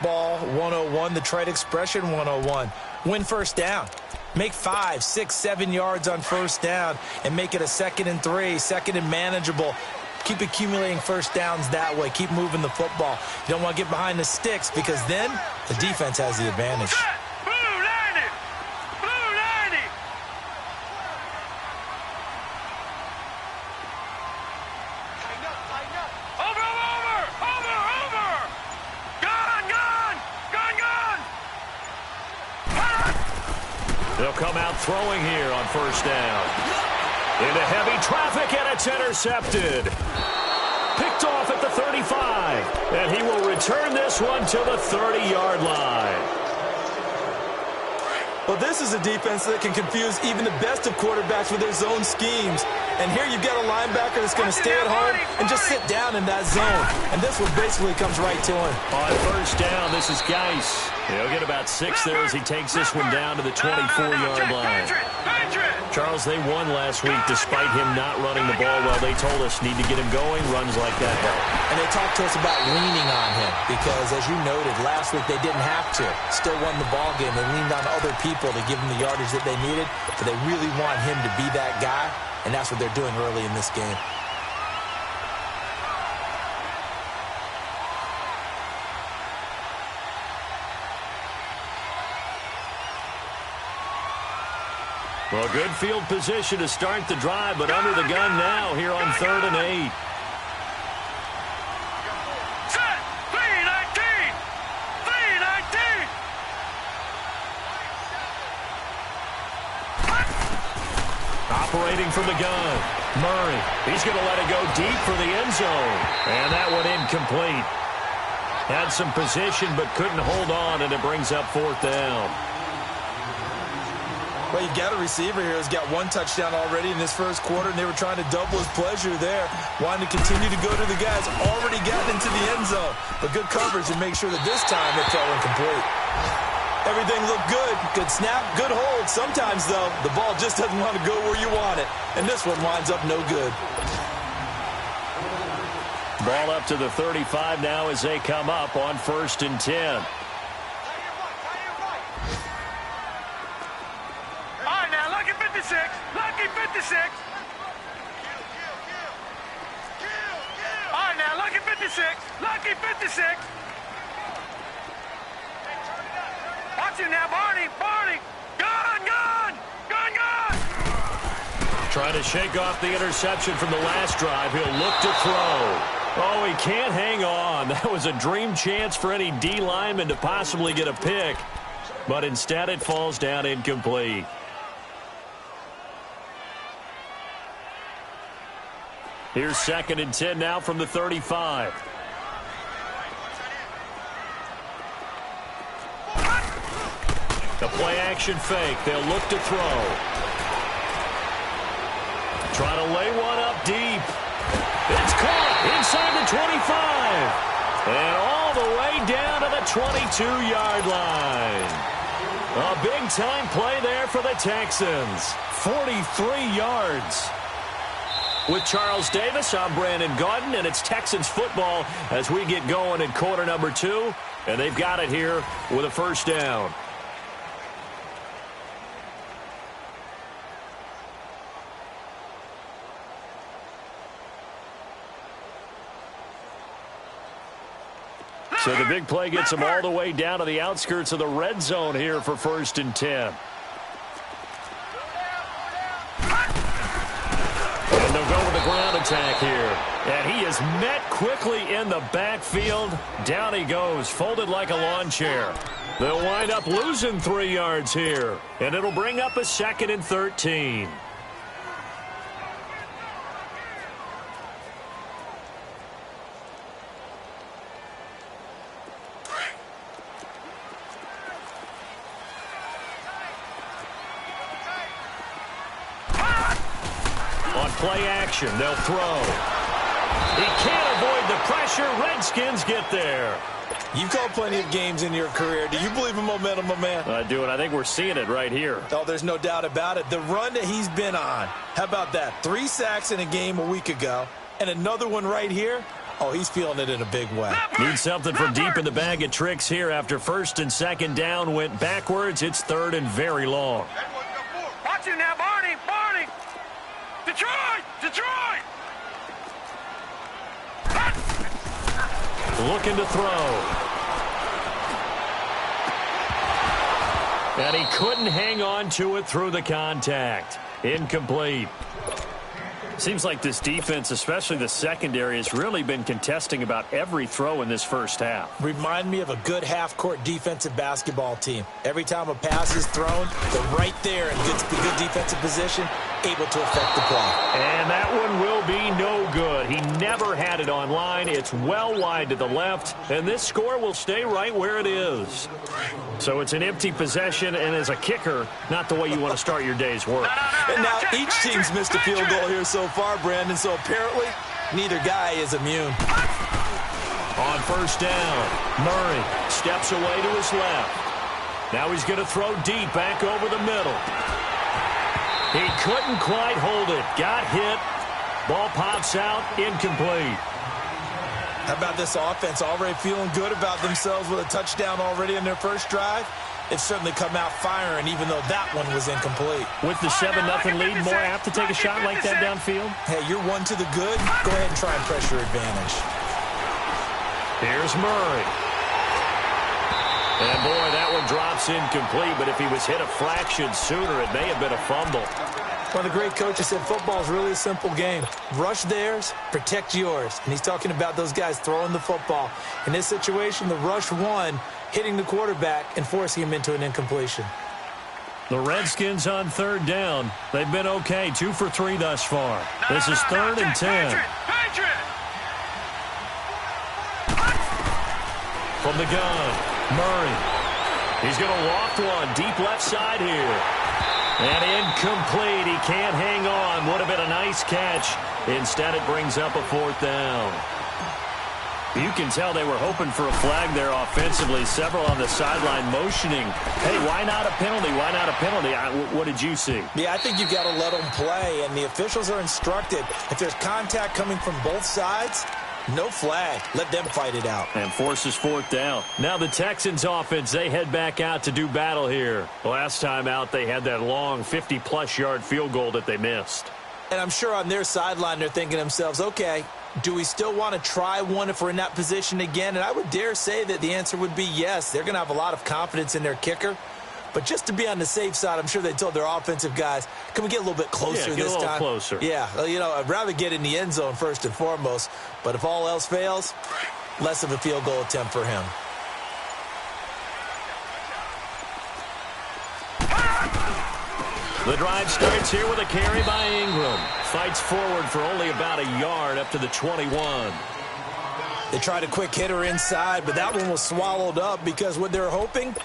Ball 101, the trade expression 101. Win first down. Make 5, 6, 7 yards on first down and make it a 2nd and 3, 2nd and manageable. Keep accumulating first downs that way. Keep moving the football. You don't want to get behind the sticks because then the defense has the advantage. They'll come out throwing here on first down. Into heavy traffic, and it's intercepted. Picked off at the 35. And he will return this one to the 30-yard line. Well, this is a defense that can confuse even the best of quarterbacks with their zone schemes. And here you've got a linebacker that's going to stay at home and just sit down in that zone. And this one basically comes right to him. On first down, this is Geis. He'll get about 6 there as he takes this one down to the 24-yard line. Charles, they won last week despite him not running the ball well. They told us need to get him going, runs like that help. And they talked to us about leaning on him because, as you noted, last week they didn't have to. Still won the ball game. They leaned on other people to give them the yardage that they needed, but they really want him to be that guy, and that's what they're doing early in this game. Well, good field position to start the drive, but under the gun now here on 3rd and 8. Set! 3-19! 3-19! Operating from the gun. Murray. He's going to let it go deep for the end zone. And that one incomplete. Had some position but couldn't hold on, and it brings up 4th down. Well, you've got a receiver here who's got 1 touchdown already in this first quarter, and they were trying to double his pleasure there, wanting to continue to go to the guys already gotten into the end zone. But good coverage and make sure that this time it fell incomplete. Everything looked good. Good snap, good hold. Sometimes, though, the ball just doesn't want to go where you want it. And this one winds up no good. Ball up to the 35 now as they come up on 1st and 10. Lucky 56. All right, now, lucky 56. Lucky 56. Watch him now, Barney. Barney. Gone. Trying to shake off the interception from the last drive. He'll look to throw. Oh, he can't hang on. That was a dream chance for any D lineman to possibly get a pick. But instead it falls down incomplete. Here's 2nd and 10 now from the 35. The play-action fake. They'll look to throw. Trying to lay one up deep. It's caught inside the 25. And all the way down to the 22-yard line. A big-time play there for the Texans. 43 yards. With Charles Davis, I'm Brandon Gaudin, and it's Texans football as we get going in quarter number 2. And they've got it here with a first down. So the big play gets them all the way down to the outskirts of the red zone here for 1st and 10. And they'll go with the ground attack here. And he is met quickly in the backfield. Down he goes, folded like a lawn chair. They'll wind up losing 3 yards here. And it'll bring up a 2nd and 13. Play action, they'll throw. He can't avoid the pressure. Redskins get there. You've called plenty of games in your career. Do you believe in momentum, my man? I do, and I think we're seeing it right here. Oh, there's no doubt about it. The run that he's been on. How about that? 3 sacks in a game a week ago, and another one right here. Oh, he's feeling it in a big way. Need something from deep in the bag of tricks here after first and second down went backwards. It's third and very long. Watch it now, Barney. Barney. Detroit. Detroit. Looking to throw. And he couldn't hang on to it through the contact. Incomplete. Seems like this defense, especially the secondary, has really been contesting about every throw in this first half. Remind me of a good half-court defensive basketball team. Every time a pass is thrown, they're right there in good defensive position, able to affect the play. And that one will be no good. He never had it on line. It's well wide to the left, and this score will stay right where it is. So it's an empty possession, and as a kicker, not the way you want to start your day's work. And now each team's missed a field goal here so far, Brandon, so apparently neither guy is immune. On first down, Murray steps away to his left. Now he's going to throw deep back over the middle. He couldn't quite hold it. Got hit. Ball pops out. Incomplete. How about this offense already feeling good about themselves with a touchdown already in their first drive? It's certainly come out firing, even though that one was incomplete. With the 7-0 lead, more apt to take a shot like that downfield? Hey, you're one to the good. Go ahead and try and press your advantage. Here's Murray. And boy, that one drops incomplete, but if he was hit a fraction sooner, it may have been a fumble. One of the great coaches said football is really a simple game. Rush theirs, protect yours. And he's talking about those guys throwing the football. In this situation, the rush won, hitting the quarterback and forcing him into an incompletion. The Redskins on third down. They've been okay, 2 for 3 thus far. This is third and 10. From the gun, Murray. He's going to loft one deep left side here. And incomplete. He can't hang on. Would have been a nice catch. Instead, it brings up a fourth down. You can tell they were hoping for a flag there offensively. Several on the sideline motioning. Hey, why not a penalty? Why not a penalty? What did you see? Yeah, I think you've got to let them play, and the officials are instructed. If there's contact coming from both sides, no flag. Let them fight it out. And forces fourth down. Now the Texans offense, they head back out to do battle here. Last time out, they had that long 50-plus yard field goal that they missed. And I'm sure on their sideline, they're thinking to themselves, okay, do we still want to try one if we're in that position again? And I would dare say that the answer would be yes. They're going to have a lot of confidence in their kicker. But just to be on the safe side, I'm sure they told their offensive guys, can we get a little bit closer this time? Get a little closer. Yeah, you know, I'd rather get in the end zone first and foremost. But if all else fails, less of a field goal attempt for him. The drive starts here with a carry by Ingram. Fights forward for only about a yard up to the 21. They tried a quick hitter inside, but that one was swallowed up because what they're hoping,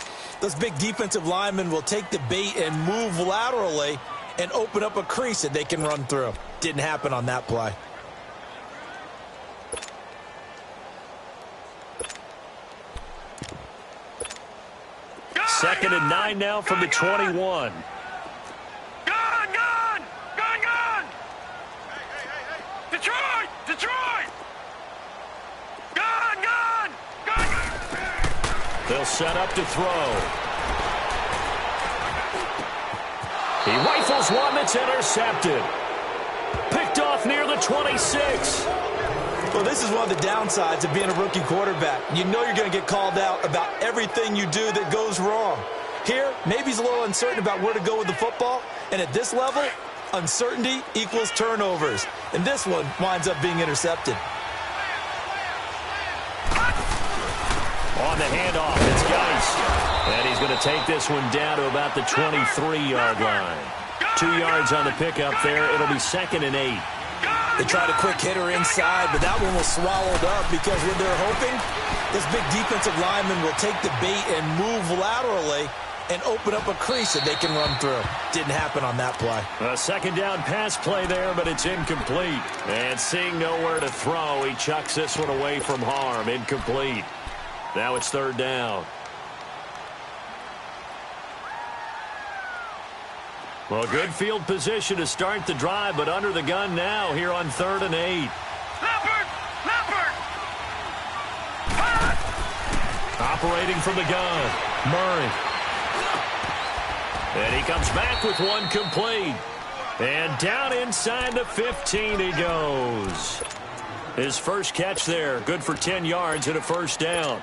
those big defensive linemen will take the bait and move laterally and open up a crease that they can run through. Didn't happen on that play. Second and 9 now from the 21. They'll set up to throw. He rifles one that's intercepted. Picked off near the 26. Well, this is one of the downsides of being a rookie quarterback. You know you're going to get called out about everything you do that goes wrong. Here, maybe he's a little uncertain about where to go with the football. And at this level, uncertainty equals turnovers. And this one winds up being intercepted. On the handoff, it's Geist. And he's going to take this one down to about the 23-yard line. 2 yards on the pickup there. It'll be second and 8. They tried a quick hitter inside, but that one was swallowed up because what they're hoping, this big defensive lineman will take the bait and move laterally and open up a crease that they can run through. Didn't happen on that play. A second down pass play there, but it's incomplete. And seeing nowhere to throw, he chucks this one away from harm. Incomplete. Now it's third down. Well, good field position to start the drive, but under the gun now here on 3rd and 8. Leopard! Leopard! operating from the gun. Murray. And he comes back with one complete. And down inside the 15 he goes. His first catch there, good for 10 yards and a first down.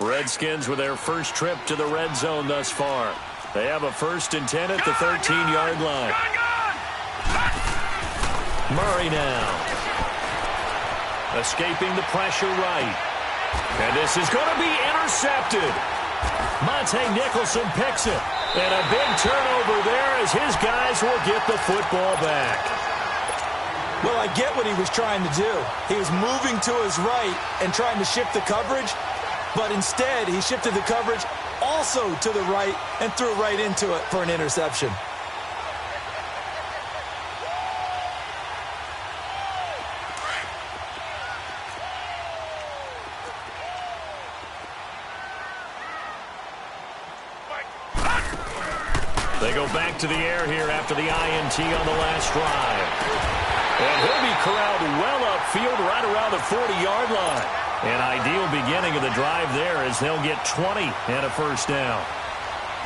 Redskins with their first trip to the red zone thus far. They have a 1st and 10 at the 13-yard line. Murray now. Escaping the pressure right. And this is going to be intercepted. Monte Nicholson picks it. And a big turnover there as his guys will get the football back. Well, I get what he was trying to do. He was moving to his right and trying to shift the coverage, but instead he shifted the coverage also to the right and threw right into it for an interception. They go back to the air here after the INT on the last drive. And he'll be corralled well upfield right around the 40-yard line. An ideal beginning of the drive there as they'll get 20 and a first down.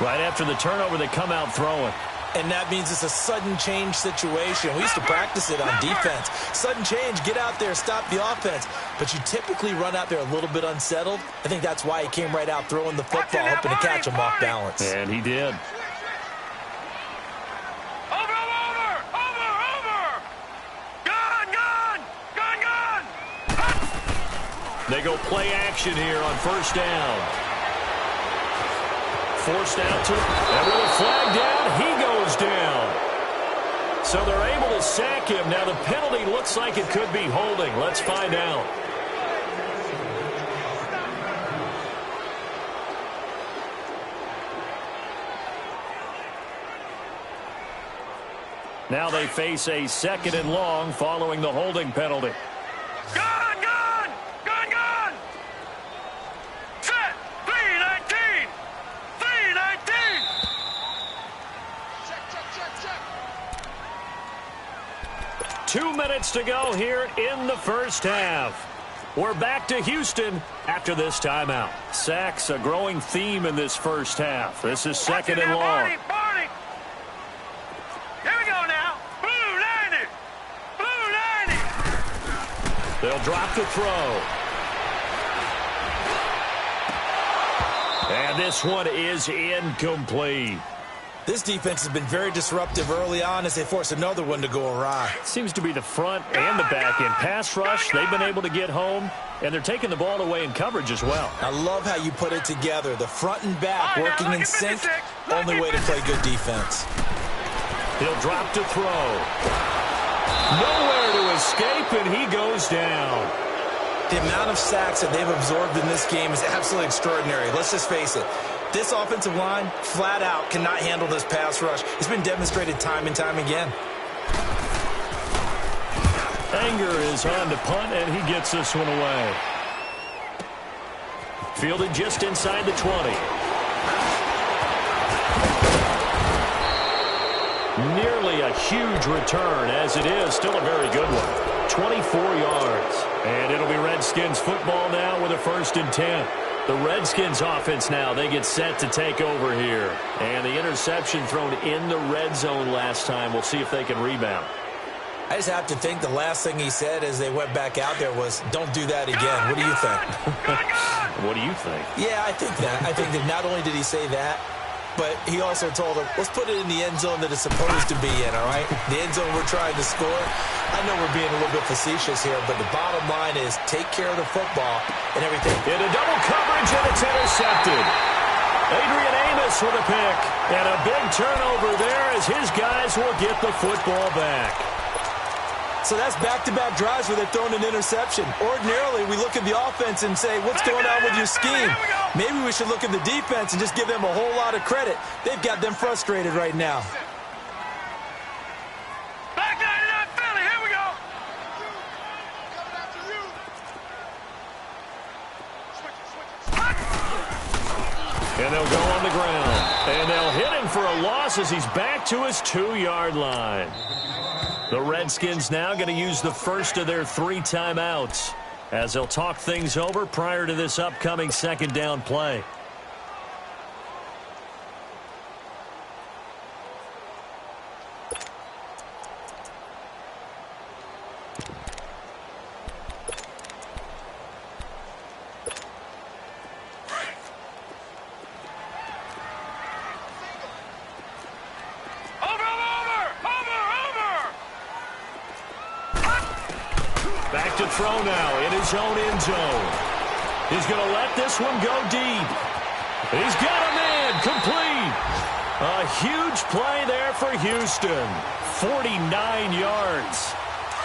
Right after the turnover, they come out throwing. And that means it's a sudden change situation. We used to practice it on defense. Sudden change, get out there, stop the offense. But you typically run out there a little bit unsettled. I think that's why he came right out throwing the football, hoping to catch him off balance. And he did. They go play action here on first down. Forced out to, and with a flag down, he goes down. So they're able to sack him. Now the penalty looks like it could be holding. Let's find out. Now they face a 2nd and long following the holding penalty. Set, 319. 319. Check. 2 minutes to go here in the first half. We're back to Houston after this timeout. Sacks, a growing theme in this first half. This is 2nd and long. Barney. Here we go now. Blue 90. Blue 90. They'll drop the throw. And this one is incomplete. This defense has been very disruptive early on as they force another one to go awry. Seems to be the front and the back end. Pass rush, they've been able to get home, and they're taking the ball away in coverage as well. I love how you put it together. The front and back working in sync, only way to play good defense. He'll drop to throw. Nowhere to escape, and he goes down. The amount of sacks that they've absorbed in this game is absolutely extraordinary. Let's just face it. This offensive line, flat out, cannot handle this pass rush. It's been demonstrated time and time again. Anger is on to punt, and he gets this one away. Fielded just inside the 20. Nearly a huge return, as it is still a very good one. 24 yards. And it'll be Redskins football now with a 1st and 10. The Redskins offense now, they get set to take over here. And the interception thrown in the red zone last time. We'll see if they can rebound. I just have to think the last thing he said as they went back out there was, don't do that again. What do you think? What do you think? Yeah, I think that. I think that not only did he say that, but he also told them, let's put it in the end zone that it's supposed to be in, all right? The end zone we're trying to score. I know we're being a little bit facetious here, but the bottom line is take care of the football and everything. In a double coverage, and it's intercepted. Adrian Amos with a pick. And a big turnover there as his guys will get the football back. So that's back-to-back drives where they've thrown an interception. Ordinarily, we look at the offense and say, what's going on with your scheme? Maybe we should look at the defense and just give them a whole lot of credit. They've got them frustrated right now. Back 99 Philly, here we go. And they'll go on the ground. And they'll hit him for a loss across as he's back to his 2-yard line. The Redskins now going to use the first of their 3 timeouts as they'll talk things over prior to this upcoming second down play. Back to throw now in his own end zone. He's going to let this one go deep. He's got a man complete. A huge play there for Houston. 49 yards.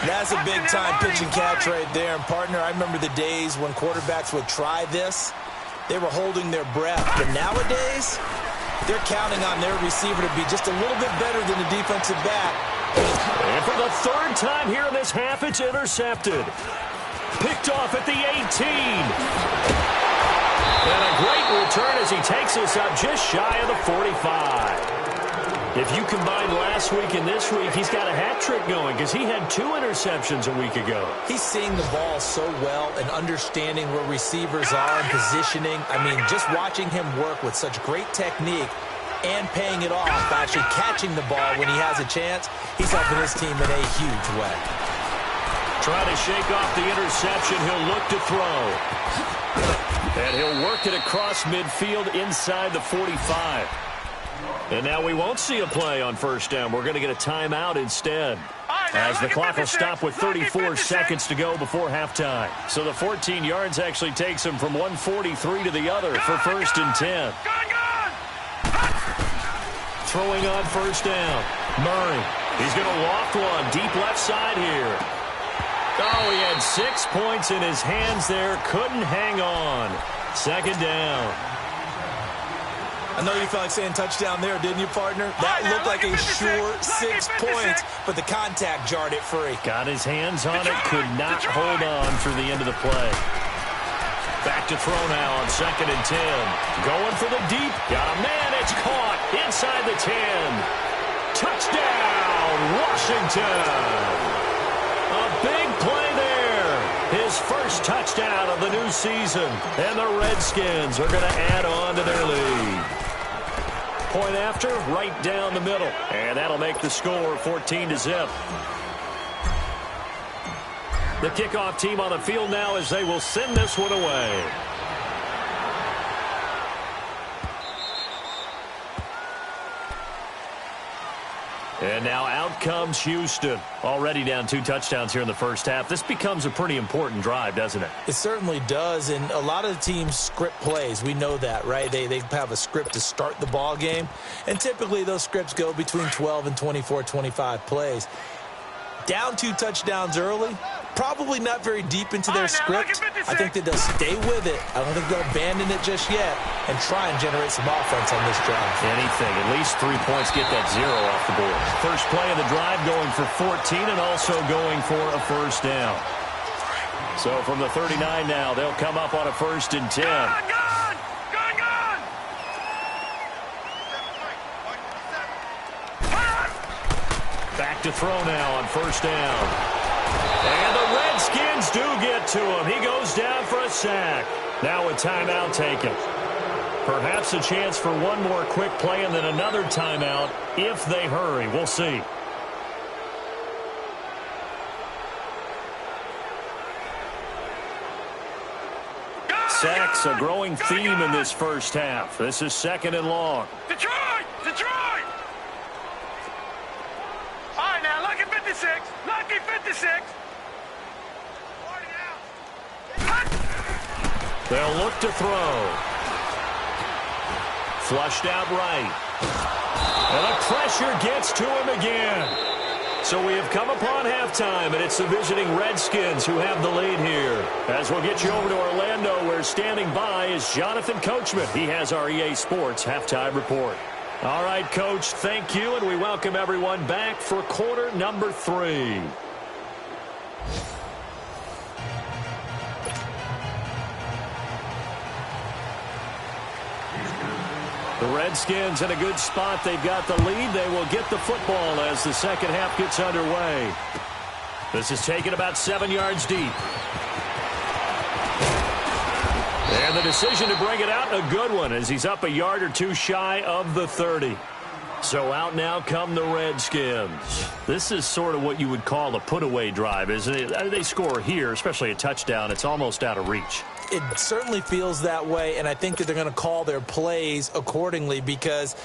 That's a big-time pitch and catch right there. And, partner, I remember the days when quarterbacks would try this. They were holding their breath. But nowadays, they're counting on their receiver to be just a little bit better than the defensive back. And for the 3rd time here in this half, it's intercepted. Picked off at the 18. And a great return as he takes us up just shy of the 45. If you combine last week and this week, he's got a hat trick going because he had 2 interceptions a week ago. He's seeing the ball so well and understanding where receivers are and positioning. I mean, just watching him work with such great technique and paying it off by actually catching the ball when he has a chance, he's helping his team in a huge way. Trying to shake off the interception, he'll look to throw. And he'll work it across midfield inside the 45. And now we won't see a play on first down. We're going to get a timeout instead, as the clock will stop with 34 seconds to go before halftime. So the 14 yards actually takes him from 143 to the other for 1st and 10. Throwing on first down. Murray. He's going to loft one deep left side here. Oh, he had 6 points in his hands there. Couldn't hang on. 2nd down. I know you felt like saying touchdown there, didn't you, partner? That looked like a sure 6 points, but the contact jarred it free. Got his hands on it, could not hold on through the end of the play. Back to throw now on 2nd and 10. Going for the deep. Got a man, it's caught inside the 10. Touchdown, Washington. A big play there. His first touchdown of the new season. And the Redskins are going to add on to their lead. Point after, right down the middle. And that'll make the score 14-0. The kickoff team on the field now as they will send this one away. And now out comes Houston. Already down 2 touchdowns here in the first half. This becomes a pretty important drive, doesn't it? It certainly does, and a lot of the teams script plays. We know that, right? They have a script to start the ball game, and typically those scripts go between 12 and 24, 25 plays. Down 2 touchdowns early, probably not very deep into their script. I think that they'll stay with it. I don't think they'll abandon it just yet and try and generate some offense on this drive. Anything, at least 3 points, get that 0 off the board. First play of the drive going for 14 and also going for a first down. So from the 39 now, they'll come up on a 1st and 10. Back to throw now on 1st down. And the Redskins do get to him. He goes down for a sack. Now a timeout taken. Perhaps a chance for one more quick play and then another timeout if they hurry. We'll see. Sacks, a growing theme in this first half. This is 2nd and long. Detroit! All right, now, lucky 56. Lucky 56. They'll look to throw. Flushed out right. And the pressure gets to him again. So we have come upon halftime, and it's the visiting Redskins who have the lead here. As we'll get you over to Orlando, where standing by is Jonathan Coachman. He has our EA Sports halftime report. All right, Coach, thank you, and we welcome everyone back for quarter number 3. The Redskins in a good spot. They've got the lead. They will get the football as the second half gets underway. This is taken about 7 yards deep. And the decision to bring it out, a good one, as he's up a yard or two shy of the 30. So out now come the Redskins. This is sort of what you would call a put-away drive, isn't it? They score here, especially a touchdown. It's almost out of reach. It certainly feels that way, and I think that they're going to call their plays accordingly, because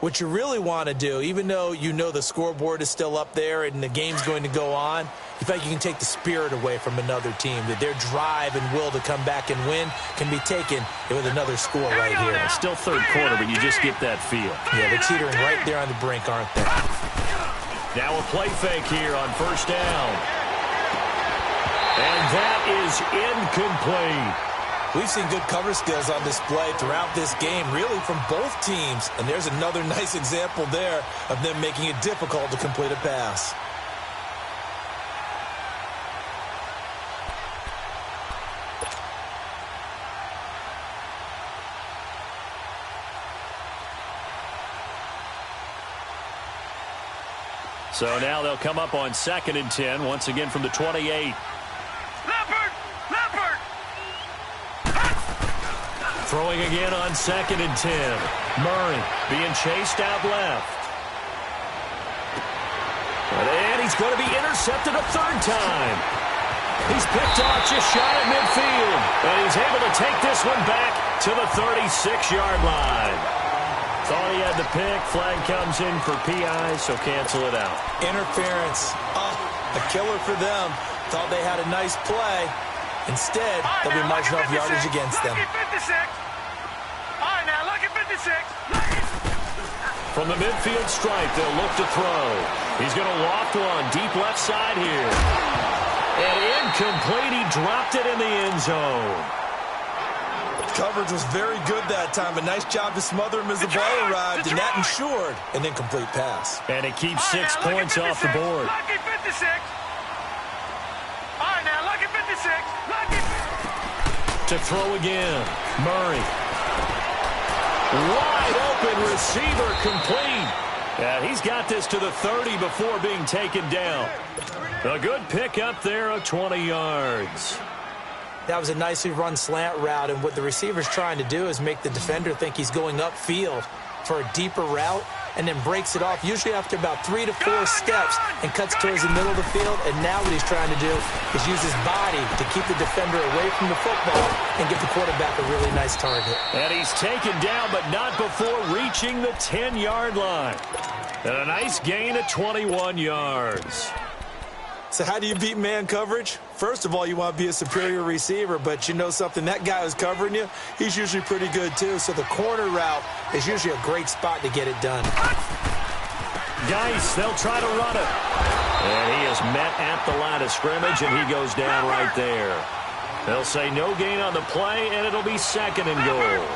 what you really want to do, even though you know the scoreboard is still up there and the game's going to go on, you feel like you can take the spirit away from another team, that their drive and will to come back and win can be taken with another score right here. It's still third quarter, but you just get that feel. Yeah, they're teetering right there on the brink, aren't they? Now a play fake here on first down. And that is incomplete. We've seen good cover skills on display throughout this game, really from both teams. And there's another nice example there of them making it difficult to complete a pass. So now they'll come up on 2nd and 10, once again from the 28. Throwing again on 2nd and 10. Murray being chased out left. And he's going to be intercepted a third time. He's picked off just shy of midfield. And he's able to take this one back to the 36-yard line. Thought he had the pick. Flag comes in for PI, so cancel it out. Interference. Oh, a killer for them. Thought they had a nice play. Instead, they'll be marching off yardage against them. From the midfield stripe, they'll look to throw. He's going to loft one deep left side here. And incomplete. He dropped it in the end zone. Coverage was very good that time. A nice job to smother him as the ball arrived, and that ensured an incomplete pass. And it keeps 6 points off the board. To throw again. Murray. Wide open receiver, complete. And he's got this to the 30 before being taken down. A good pick up there of 20 yards. That was a nicely run slant route, and what the receiver's trying to do is make the defender think he's going upfield for a deeper route, and then breaks it off, usually after about 3 to 4 steps, and cuts towards the middle of the field. And now what he's trying to do is use his body to keep the defender away from the football and give the quarterback a really nice target. And he's taken down, but not before reaching the 10-yard line. And a nice gain of 21 yards. So how do you beat man coverage? First of all, you want to be a superior receiver, but you know something, that guy who's covering you, he's usually pretty good too. So the corner route is usually a great spot to get it done. Geis, they'll try to run it. And he is met at the line of scrimmage, and he goes down right there. They'll say no gain on the play, and it'll be 2nd and goal.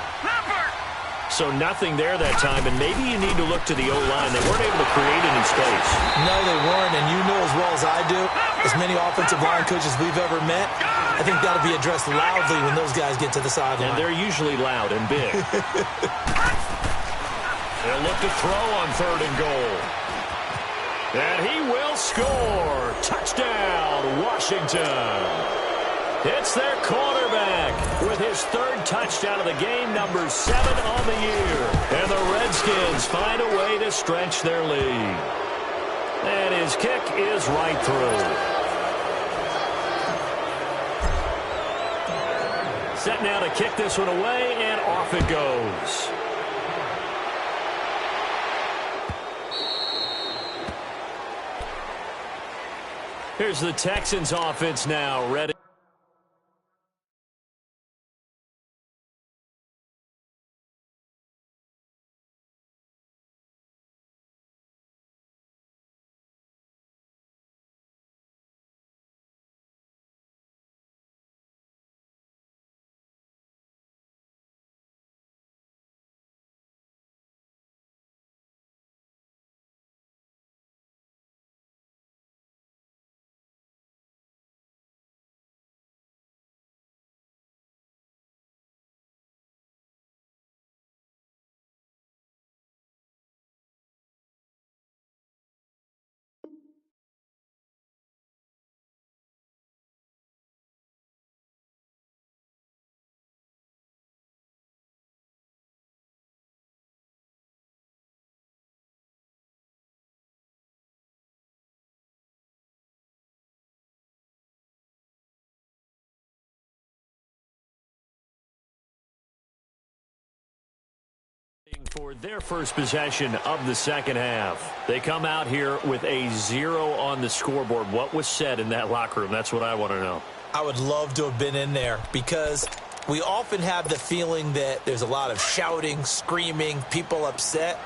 So nothing there that time, and maybe you need to look to the O-line. They weren't able to create any space. No, they weren't, and you know as well as I do, as many offensive line coaches we've ever met, I think that'll be addressed loudly when those guys get to the sideline. And they're usually loud and big. They'll look to throw on 3rd and goal. And he will score. Touchdown, Washington. It's their quarterback with his 3rd touchdown of the game, number 7 on the year. And the Redskins find a way to stretch their lead. And his kick is right through. Set now to kick this one away, and off it goes. Here's the Texans offense now, ready. for their first possession of the second half. They come out here with a 0 on the scoreboard. What was said in that locker room? That's what I want to know. I would love to have been in there because we often have the feeling that there's a lot of shouting, screaming, people upset.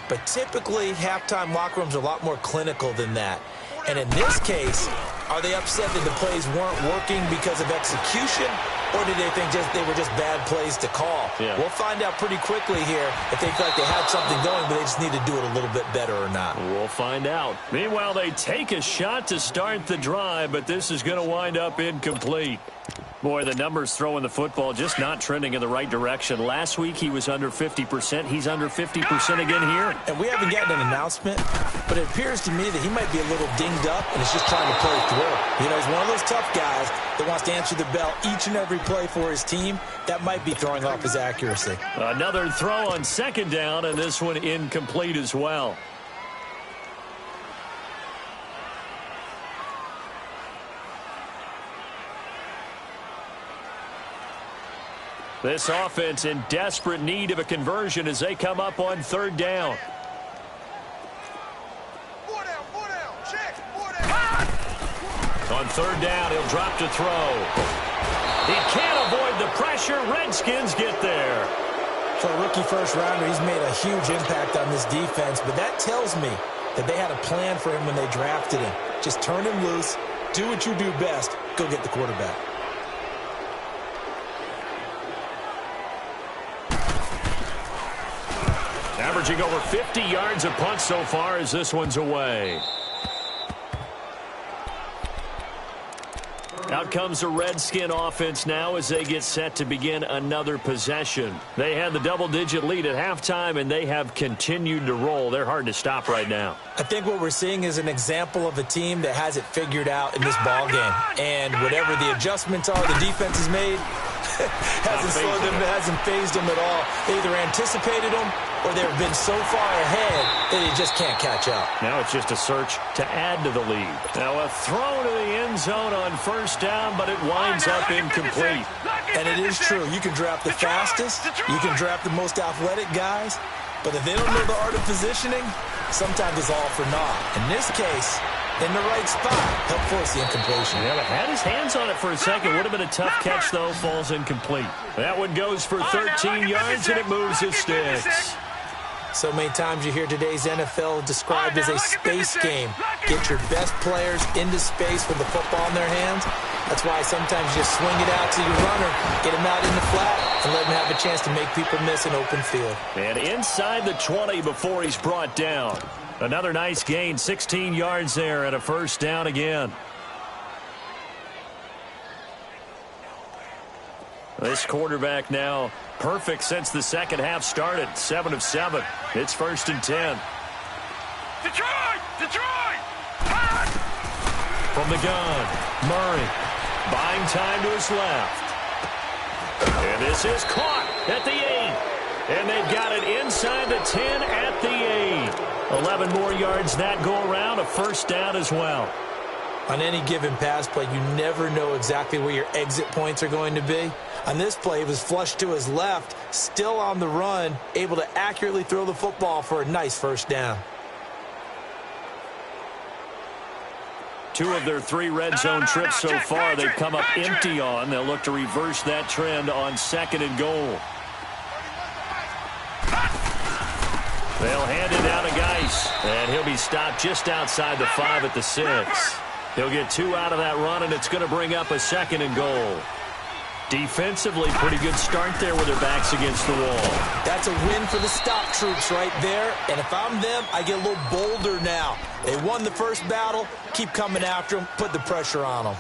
But typically, halftime locker rooms are a lot more clinical than that. And in this case, are they upset that the plays weren't working because of execution? Or do they think they were just bad plays to call? Yeah. We'll find out pretty quickly here if they feel like they had something going, but they just need to do it a little bit better or not. We'll find out. Meanwhile, they take a shot to start the drive, but this is going to wind up incomplete. Boy, the numbers throwing the football just not trending in the right direction. Last week, he was under 50%. He's under 50% again here. And we haven't gotten an announcement, but it appears to me that he might be a little dinged up and is just trying to play through. You know, he's one of those tough guys that wants to answer the bell each and every play for his team. That might be throwing off his accuracy. Another throw on second down, and this one incomplete as well. This offense in desperate need of a conversion as they come up on third down. Four down, check, four down. On third down, he'll drop to throw. He can't avoid the pressure. Redskins get there. For a rookie first-rounder, he's made a huge impact on this defense, but that tells me that they had a plan for him when they drafted him. Just turn him loose, do what you do best, go get the quarterback. Averaging over 50 yards a punt so far as this one's away. Out comes the Redskin offense now as they get set to begin another possession. They had the double-digit lead at halftime, and they have continued to roll. They're hard to stop right now. I think what we're seeing is an example of a team that has it figured out in this ballgame. And whatever the adjustments are the defense has made, hasn't slowed them, hasn't phased them at all. They either anticipated them or they've been so far ahead that they just can't catch up. Now it's just a search to add to the lead. Now a throw to the end zone on first down, but it winds up incomplete. And it is true. You can draft the fastest. You can draft the most athletic guys. But if they don't know the art of positioning, sometimes it's all for naught. In this case, in the right spot, help force the incompletion. Yeah, but had his hands on it for a second. Would have been a tough catch, though. Falls incomplete. That one goes for 13 yards, and it moves the sticks. So many times you hear today's NFL described as a space game. Get your best players into space with the football in their hands. That's why sometimes you just swing it out to your runner, get him out in the flat, and let him have a chance to make people miss an open field. And inside the 20 before he's brought down. Another nice gain, 16 yards there, and a first down again. This quarterback now perfect since the second half started. 7 of 7. It's 1st and 10. Detroit! From the gun, Murray buying time to his left. And this is caught at the 8. And they've got it inside the 10 at the 8. 11 more yards that go around, a first down as well. On any given pass play, you never know exactly where your exit points are going to be. On this play, it was flushed to his left, still on the run, able to accurately throw the football for a nice first down. 2 of their 3 red zone trips so far they've come up empty on. They'll look to reverse that trend on 2nd and goal. They'll hand it down to Geis, and he'll be stopped just outside the 5 at the 6. He'll get 2 out of that run, and it's going to bring up a 2nd and goal. Defensively, pretty good start there with their backs against the wall. That's a win for the stop troops right there. And if I'm them, I get a little bolder now. They won the first battle. Keep coming after them. Put the pressure on them.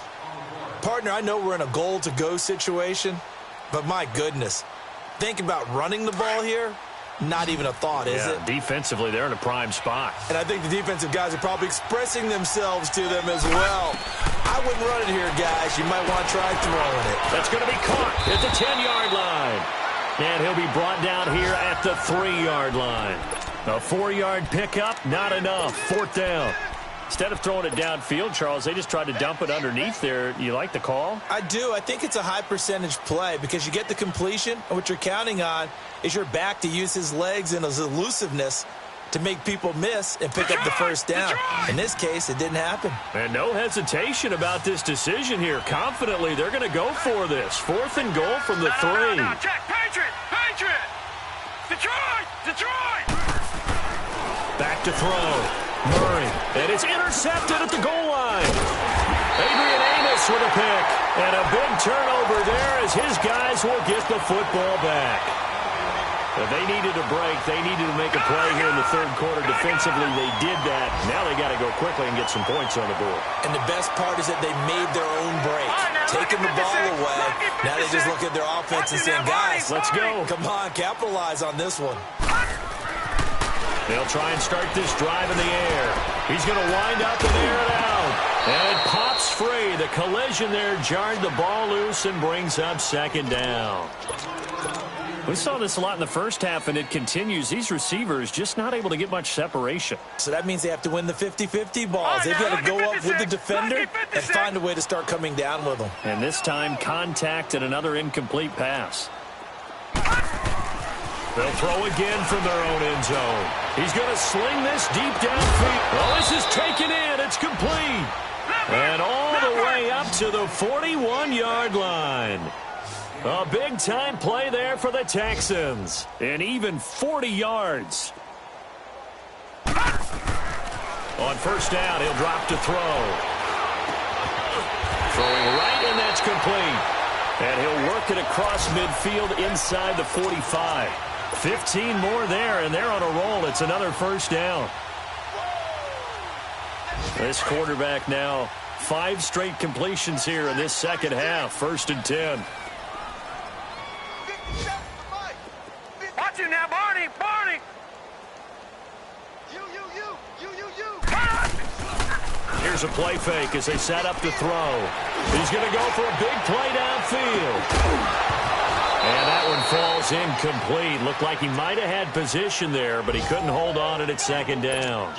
Partner, I know we're in a goal-to-go situation, but my goodness. Think about running the ball here. Not even a thought, is it? Defensively, they're in a prime spot. And I think the defensive guys are probably expressing themselves to them as well. I wouldn't run it here, guys. You might want to try throwing it. That's going to be caught at the 10-yard line. And he'll be brought down here at the 3-yard line. A 4-yard pickup, not enough. 4th down. Instead of throwing it downfield, Charles, they just tried to dump it underneath there. You like the call? I do. I think it's a high percentage play because you get the completion, and what you're counting on is your back to use his legs and his elusiveness to make people miss and pick up the first down. In this case, it didn't happen. And no hesitation about this decision here. Confidently, they're going to go for this. 4th and goal from the 3. No, Jack, Patriot! Detroit! Back to throw. Murray. And it's intercepted at the goal line. Adrian Amos with a pick. And a big turnover there as his guys will get the football back. If they needed a break, they needed to make a play here in the 3rd quarter. Defensively, they did that. Now they got to go quickly and get some points on the board. And the best part is that they made their own break. Taking the ball away. Now they just look at their offense and saying, guys, let's go. Come on, capitalize on this one. They'll try and start this drive in the air. He's going to wind up and air it out. And it pops free. The collision there jarred the ball loose and brings up 2nd down. We saw this a lot in the first half, and it continues. These receivers just not able to get much separation. So that means they have to win the 50-50 balls. They've got to go up with the defender and find a way to start coming down with them. And this time, contact and another incomplete pass. They'll throw again from their own end zone. He's going to sling this deep downfield. Well, this is taken in. It's complete. And all the way up to the 41-yard line. A big-time play there for the Texans. And even 40 yards. On 1st down, he'll drop to throw. Throwing right, and that's complete. And he'll work it across midfield inside the 45. 15 more there, and they're on a roll. It's another 1st down. This quarterback now, 5 straight completions here in this 2nd half. 1st and 10. Watch him now, Barney! Here's a play fake as they set up to throw. He's going to go for a big play downfield. And that one falls incomplete. Looked like he might have had position there, but he couldn't hold on it at 2nd down.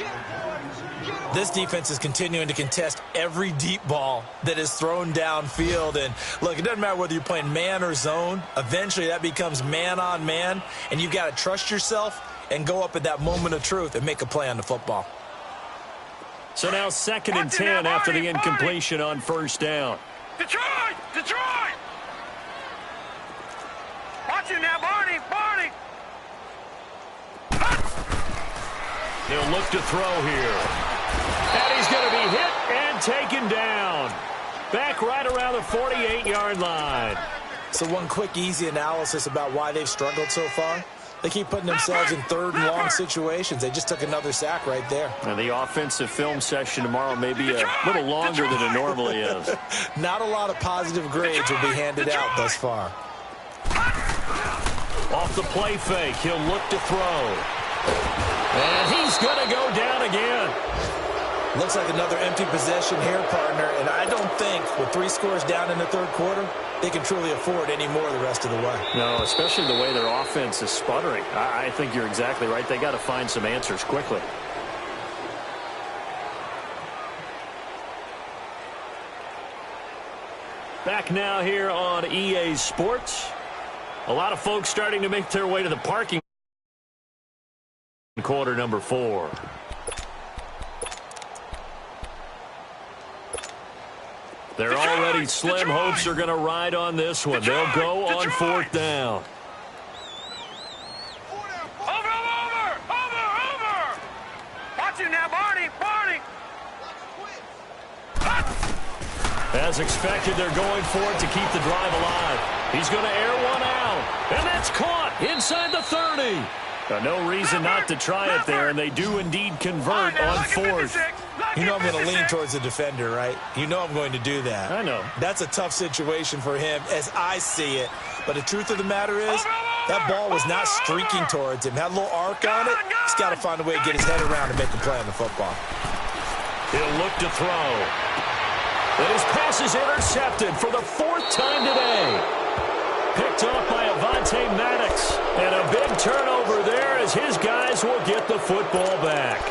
This defense is continuing to contest every deep ball that is thrown downfield. And, look, it doesn't matter whether you're playing man or zone. Eventually, that becomes man-on-man, and you've got to trust yourself and go up at that moment of truth and make a play on the football. So now 2nd and 10 after the incompletion on 1st down. Detroit! Watch him now, Barney! He'll look to throw here. And he's going to be hit and taken down. Back right around the 48-yard line. So one quick, easy analysis about why they've struggled so far. They keep putting themselves in 3rd and long situations. They just took another sack right there. And the offensive film session tomorrow may be a little longer than it normally is. Not a lot of positive grades will be handed out thus far. Off the play fake, he'll look to throw. And he's going to go down again. Looks like another empty possession here, partner. And I don't think with 3 scores down in the 3rd quarter, they can truly afford any more the rest of the way. No, especially the way their offense is sputtering. I think you're exactly right. They got to find some answers quickly. Back now here on EA Sports. A lot of folks starting to make their way to the parking. Quarter number 4. They're already slim hopes are going to ride on this one. They'll go on 4th down. Over! Watch him now, Barney! As expected, they're going for it to keep the drive alive. He's going to air one out. And that's caught inside the 30. No reason not to try it there, and they do indeed convert on 4th. You know I'm going to lean towards the defender, right? You know I'm going to do that. I know. That's a tough situation for him as I see it. But the truth of the matter is, that ball was not streaking towards him. Had a little arc on it. He's got to find a way to get his head around and make a play on the football. He'll look to throw. And his pass is intercepted for the 4th time today. Picked off by Avonte Maddox. And a big turnover there as his guys will get the football back.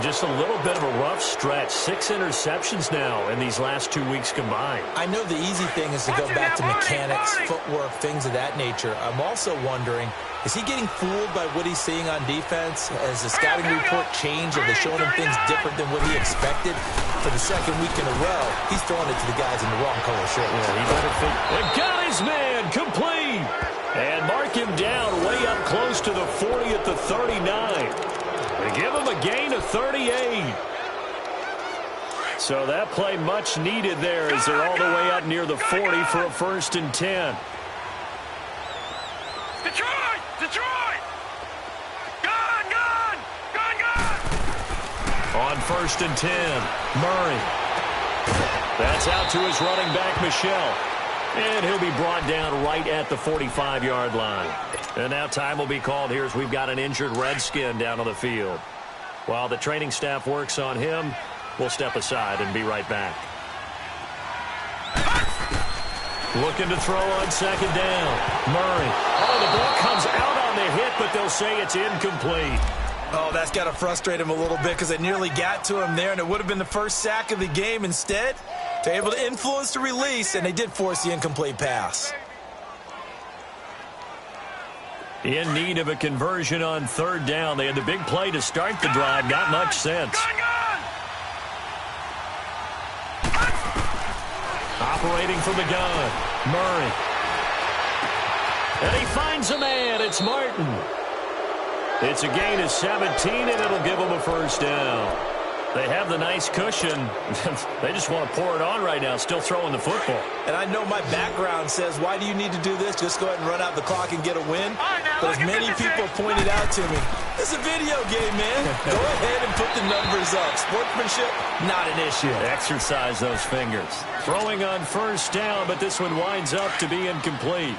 Just a little bit of a rough stretch. 6 interceptions now in these last 2 weeks combined. I know the easy thing is to go back to mechanics, footwork, things of that nature. I'm also wondering, is he getting fooled by what he's seeing on defense? Has the scouting report changed? Are they showing him things different than what he expected? For the second week in a row, he's throwing it to the guys in the wrong color shirts. Yeah, he better think. And got his man complete. And mark him down way up close to the 40 at the 39. They give him a gain of 38. So that play much needed there as they're all the way up near the 40 for a 1st and 10. Detroit! Detroit! Gun! Gun! Gun! Gun! On 1st and 10, Murray. That's out to his running back, Michelle. And he'll be brought down right at the 45-yard line. And now time will be called here as we've got an injured Redskin down on the field. While the training staff works on him, we'll step aside and be right back. Looking to throw on 2nd down. Murray. Oh, the ball comes out on the hit, but they'll say it's incomplete. Oh, that's got to frustrate him a little bit because it nearly got to him there, and it would have been the first sack of the game. Instead, they're able to influence the release, and they did force the incomplete pass. In need of a conversion on 3rd down. They had the big play to start the drive. Not much sense. Operating from the gun, Murray. And he finds a man. It's Martin. It's a gain of 17, and it'll give them a 1st down. They have the nice cushion. They just want to pour it on right now, still throwing the football. And I know my background says, why do you need to do this? Just go ahead and run out the clock and get a win. But as many people pointed out to me, it's a video game, man. Go ahead and put the numbers up. Sportsmanship, not an issue. Exercise those fingers. Throwing on 1st down, but this one winds up to be incomplete.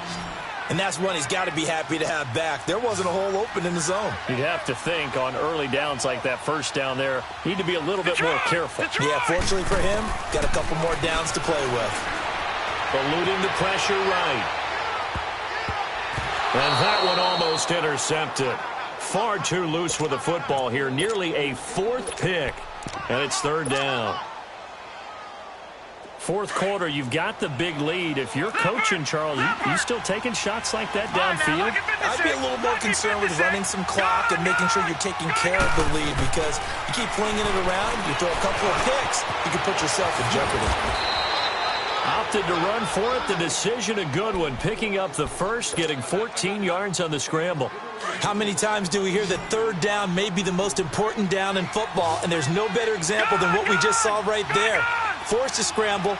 And that's one he's got to be happy to have back. There wasn't a hole open in the zone. You'd have to think on early downs like that 1st down there, need to be a little bit more careful. Yeah, fortunately for him, got a couple more downs to play with. Eluding the pressure right. And that one almost intercepted. Far too loose with the football here. Nearly a 4th pick. And it's 3rd down. 4th quarter, you've got the big lead. If you're coaching, Charles, you still taking shots like that downfield? I'd be a little more concerned with running some clock and making sure you're taking care of the lead, because you keep flinging it around, you throw a couple of picks, you can put yourself in jeopardy. Opted to run for it. The decision a good one. Picking up the 1st, getting 14 yards on the scramble. How many times do we hear that 3rd down may be the most important down in football, and there's no better example than what we just saw right there. Forced to scramble,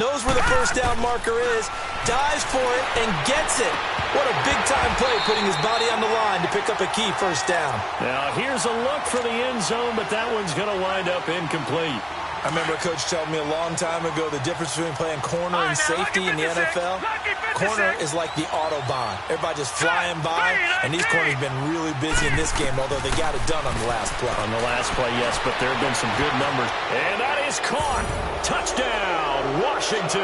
knows where the 1st down marker is, dives for it, and gets it. What a big-time play, putting his body on the line to pick up a key 1st down. Now, here's a look for the end zone, but that one's going to wind up incomplete. I remember a coach telling me a long time ago the difference between playing corner and safety in the NFL. Corner is like the Autobahn. Everybody just flying by, and these corners have been really busy in this game, although they got it done on the last play. On the last play, yes, but there have been some good numbers. And that is caught. Touchdown, Washington.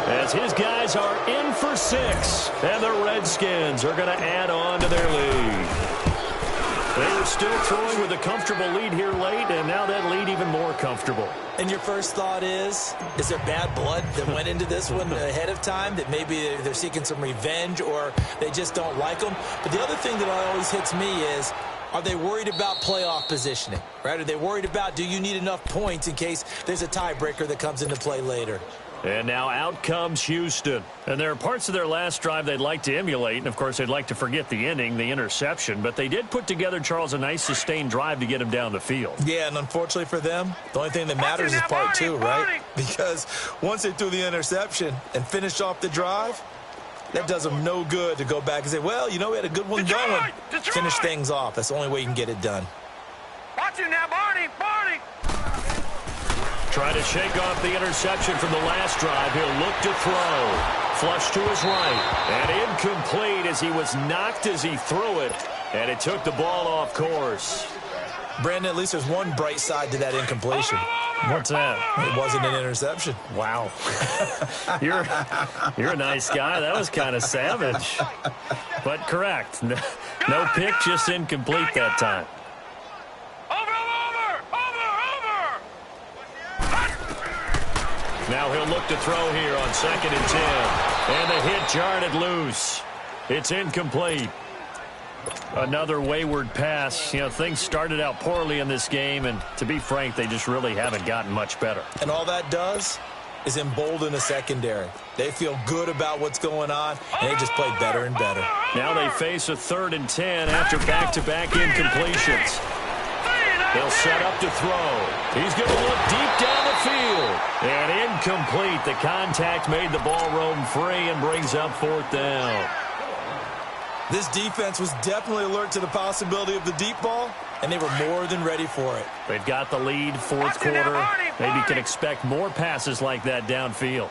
As his guys are in for 6, and the Redskins are going to add on to their lead. They were still throwing with a comfortable lead here late, and now that lead even more comfortable. And your first thought is there bad blood that went into this one ahead of time, that maybe they're seeking some revenge or they just don't like them? But the other thing that always hits me is, are they worried about playoff positioning, right? Are they worried about, do you need enough points in case there's a tiebreaker that comes into play later? And now out comes Houston. And there are parts of their last drive they'd like to emulate. And, of course, they'd like to forget the ending, the interception. But they did put together, Charles, a nice sustained drive to get him down the field. Yeah, and unfortunately for them, the only thing that matters is part 2, right? Because once they threw the interception and finished off the drive, that does them no good to go back and say, well, you know, we had a good one going. Finish things off. That's the only way you can get it done. Watch it now, Barney! Barney! Trying to shake off the interception from the last drive. He'll look to throw. Flush to his right. And incomplete as he was knocked as he threw it. And it took the ball off course. Brandon, at least there's one bright side to that incompletion. What's that? It wasn't an interception. Wow. You're a nice guy. That was kind of savage. But correct. No pick, just incomplete that time. Over! Now he'll look to throw here on 2nd and 10. And the hit jarred it loose. It's incomplete. Another wayward pass. You know, things started out poorly in this game, and to be frank, they just really haven't gotten much better. And all that does is embolden the secondary. They feel good about what's going on, and they just play better and better. Now they face a 3rd and 10 after back-to-back incompletions. They'll set up to throw. He's going to look deep down the field. And incomplete. The contact made the ball roam free and brings up 4th down. This defense was definitely alert to the possibility of the deep ball, and they were more than ready for it. They've got the lead, 4th quarter. Maybe can expect more passes like that downfield.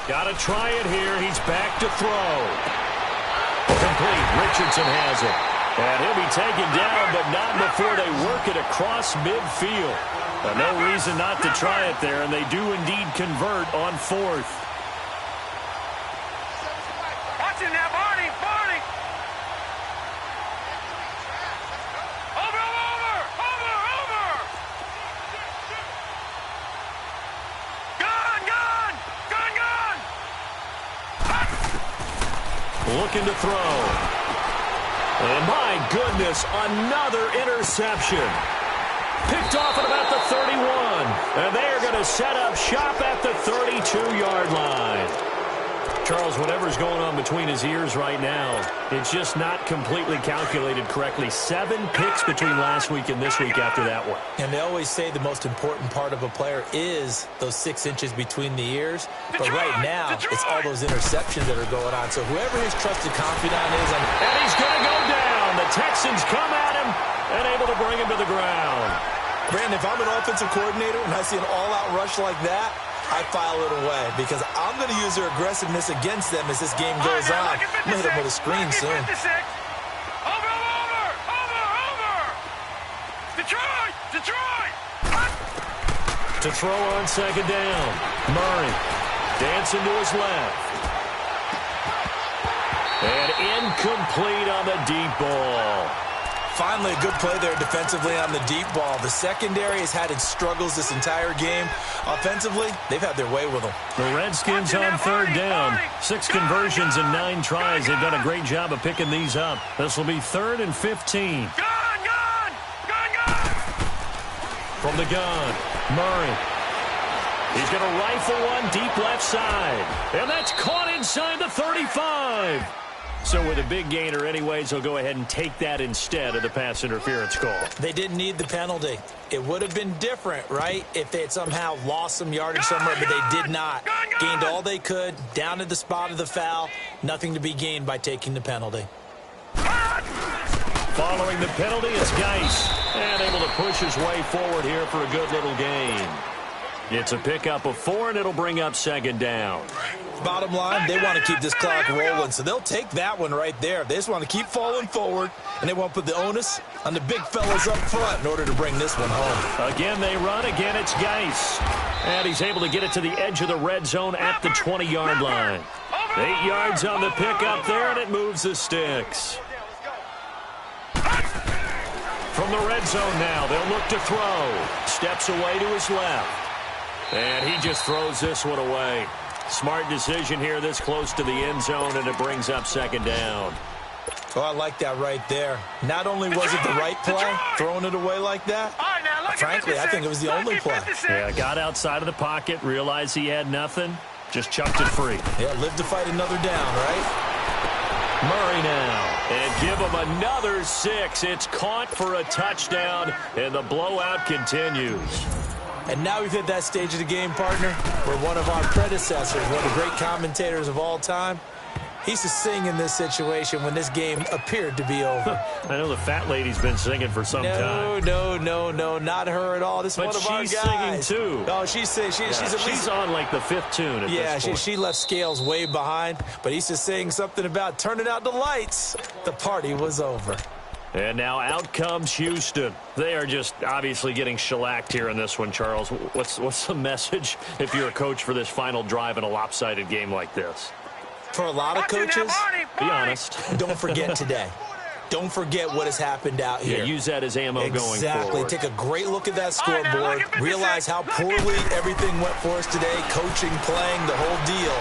Got to try it here. He's back to throw. Complete. Richardson has it. And he'll be taken down, but not before they work it across midfield. No reason not to try it there, and they do indeed convert on 4th. Watch it now, Barney, Barney. Over. Gun. Looking to throw. And my goodness, another interception. Picked off at about the 31. And they are going to set up shop at the 32-yard line. Charles, whatever's going on between his ears right now, it's just not completely calculated correctly. 7 picks between last week and this week after that one. And they always say the most important part of a player is those 6 inches between the ears. But right now, it's all those interceptions that are going on. So whoever his trusted confidant is. And he's going to go down. The Texans come at him and able to bring him to the ground. Brandon, if I'm an offensive coordinator and I see an all-out rush like that, I file it away because I'm going to use their aggressiveness against them as this game goes on. I'm going to hit them with a screen soon. Over. Detroit. To throw on 2nd down. Murray dancing to his left. And incomplete on the deep ball. Finally, a good play there defensively on the deep ball. The secondary has had its struggles this entire game. Offensively, they've had their way with them. The Redskins on 3rd down. 6 conversions and 9 tries. They've done a great job of picking these up. This will be 3rd and 15. Gun. From the gun, Murray. He's going to rifle one deep left side. And that's caught inside the 35. So with a big gainer anyways, he'll go ahead and take that instead of the pass interference call. They didn't need the penalty. It would have been different, right, if they had somehow lost some yardage somewhere, but they did not. Gained all they could, down at the spot of the foul. Nothing to be gained by taking the penalty. Following the penalty, it's Geis. And able to push his way forward here for a good little gain. It's a pickup of 4, and it'll bring up 2nd down. Bottom line, they want to keep this clock rolling, so they'll take that one right there. They just want to keep falling forward, and they want to put the onus on the big fellas up front in order to bring this one home. Again, they run. Again, it's Geis. And he's able to get it to the edge of the red zone at the 20-yard line. 8 yards on the pickup there, and it moves the sticks. From the red zone now, they'll look to throw. Steps away to his left. And he just throws this one away. Smart decision here this close to the end zone, and it brings up 2nd down. Oh, I like that right there. Not only was it the right play, throwing it away like that, frankly, I think it was the only play. Yeah, got outside of the pocket, realized he had nothing, just chucked it free. Yeah, live to fight another down, right? Murray now, and give him another 6. It's caught for a touchdown, and the blowout continues. And now we've hit that stage of the game, partner, where one of our predecessors, one of the great commentators of all time, he used to sing in this situation when this game appeared to be over. I know the fat lady's been singing for some time. No, not her at all. This is one of our guys. But she's singing, too. No, she's on, like, the 5th tune at this point. She left Scales way behind, but he used to sing something about turning out the lights. The party was over. And now out comes Houston. They are just obviously getting shellacked here in this one, Charles. What's the message if you're a coach for this final drive in a lopsided game like this? For a lot of coaches, be honest. don't forget today. don't forget what has happened out here. Yeah, use that as ammo going forward. Exactly. Take a great look at that scoreboard. Realize how poorly everything went for us today. Coaching, playing, the whole deal.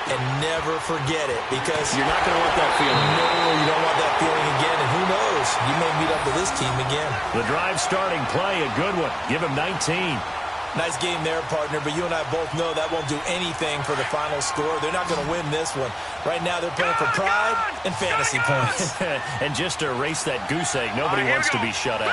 And never forget it, because you're not going to want that feeling. No, you don't want that feeling again. And who knows? You may meet up with this team again. The drive starting play, a good one. Give him 19. Nice game there, partner, but you and I both know that won't do anything for the final score. They're not going to win this one. Right now, they're playing for pride and fantasy points. And just to erase that goose egg, nobody wants to be shut out.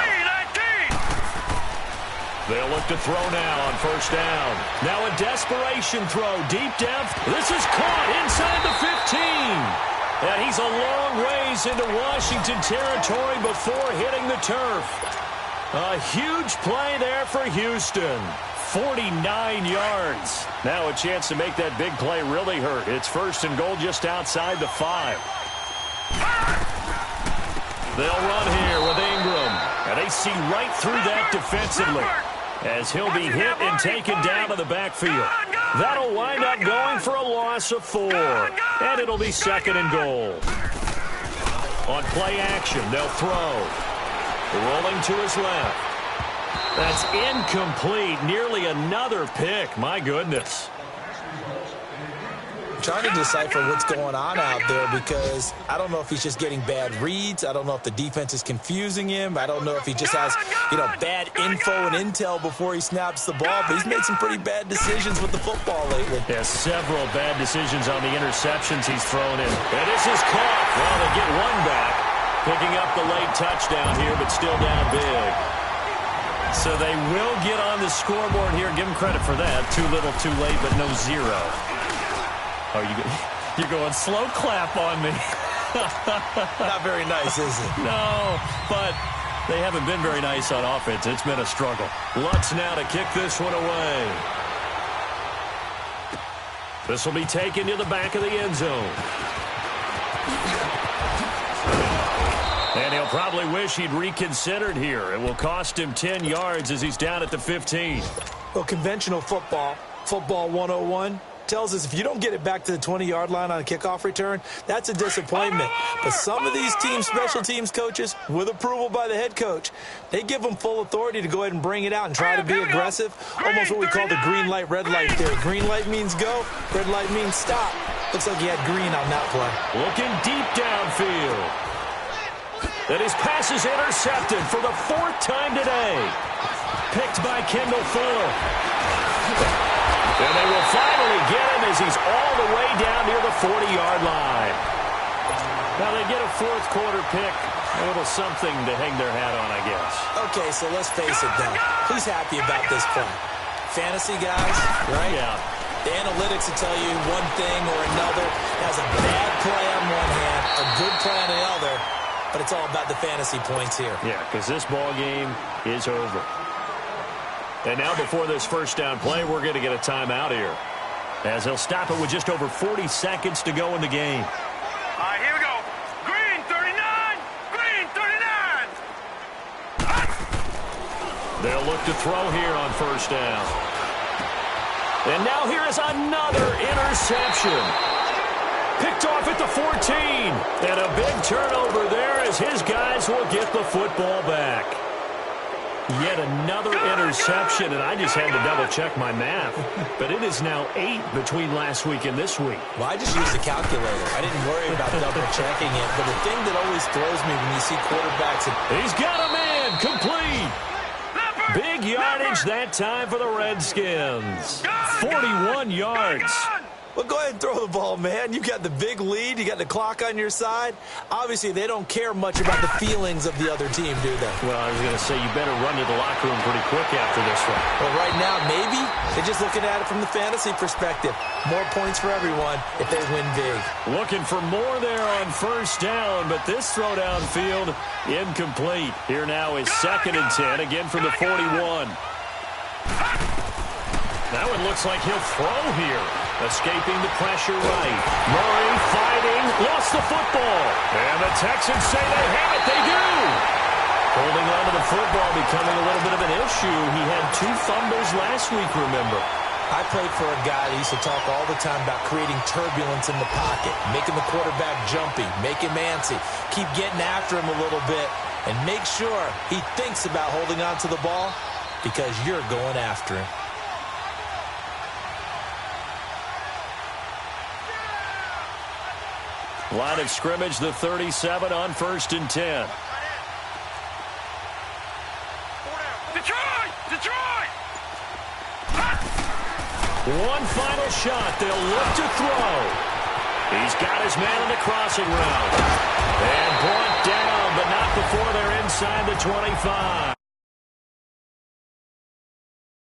They'll look to throw now on first down. Now a desperation throw, deep depth. This is caught inside the 15. And he's a long ways into Washington territory before hitting the turf. A huge play there for Houston. 49 yards. Now a chance to make that big play really hurt. It's first and goal just outside the 5. They'll run here with Ingram. And they see right through that defensively, as he'll be hit and taken down to the backfield. That'll wind up going for a loss of 4. And it'll be second and goal. On play action, they'll throw. Rolling to his left. That's incomplete. Nearly another pick. My goodness. Trying to decipher what's going on out there, because I don't know if he's just getting bad reads. I don't know if the defense is confusing him. I don't know if he just has, bad info and intel before he snaps the ball. But he's made some pretty bad decisions with the football lately. Yeah, several bad decisions on the interceptions he's thrown in. And this is caught. Well, they get one back, picking up the late touchdown here, but still down big. So they will get on the scoreboard here. Give them credit for that. Too little, too late, but no zero. Oh, you're going slow clap on me. Not very nice, is it? No, but they haven't been very nice on offense. It's been a struggle. Lutz now to kick this one away. This will be taken to the back of the end zone. And he'll probably wish he'd reconsidered here. It will cost him 10 yards as he's down at the 15. Well, conventional football 101, tells us if you don't get it back to the 20-yard line on a kickoff return, that's a disappointment. But some of these teams, special teams coaches, with approval by the head coach, they give them full authority to go ahead and bring it out and try to be aggressive. Almost what we call the green light, red light theory. Green light means go, red light means stop. Looks like he had green on that play. Looking deep downfield. And his pass is intercepted for the 4th time today. Picked by Kendall Fuller. And they will finally get him as he's all the way down near the 40-yard line. Now they get a 4th quarter pick. A little something to hang their hat on, I guess. Okay, so let's face it, though. Who's happy about this play? Fantasy guys, right? Yeah. The analytics will tell you one thing or another. Has a bad play on one hand, a good play on the other. But it's all about the fantasy points here. Yeah, because this ball game is over. And now before this first down play, we're going to get a timeout here, as he'll stop it with just over 40 seconds to go in the game. All right, here we go. Green 39. Green 39. They'll look to throw here on first down. And now here is another interception. Picked off at the 14. And a big turnover there as his guys will get the football back. Yet another interception, and I just had to double-check my math. But it is now 8 between last week and this week. Well, I just used a calculator. I didn't worry about double-checking it. But the thing that always throws me when you see quarterbacks... He's got a man, complete. Big yardage that time for the Redskins. 41 yards. Well, go ahead and throw the ball, man. You got the big lead. You got the clock on your side. Obviously, they don't care much about the feelings of the other team, do they? Well, I was going to say, you better run to the locker room pretty quick after this one. Well, right now, maybe they're just looking at it from the fantasy perspective. More points for everyone if they win big. Looking for more there on first down, but this throw downfield, incomplete. Here now is 2nd and 10, again from the 41. That one looks like he'll throw here. Escaping the pressure right. Murray fighting. Lost the football. And the Texans say they have it. They do. Holding on to the football becoming a little bit of an issue. He had 2 fumbles last week, remember. I played for a guy that used to talk all the time about creating turbulence in the pocket, making the quarterback jumpy, make him antsy, keep getting after him a little bit, and make sure he thinks about holding on to the ball because you're going after him. Line of scrimmage, the 37 on 1st and 10. Detroit! One final shot. They'll look to throw. He's got his man in the crossing route. And brought down, but not before they're inside the 25.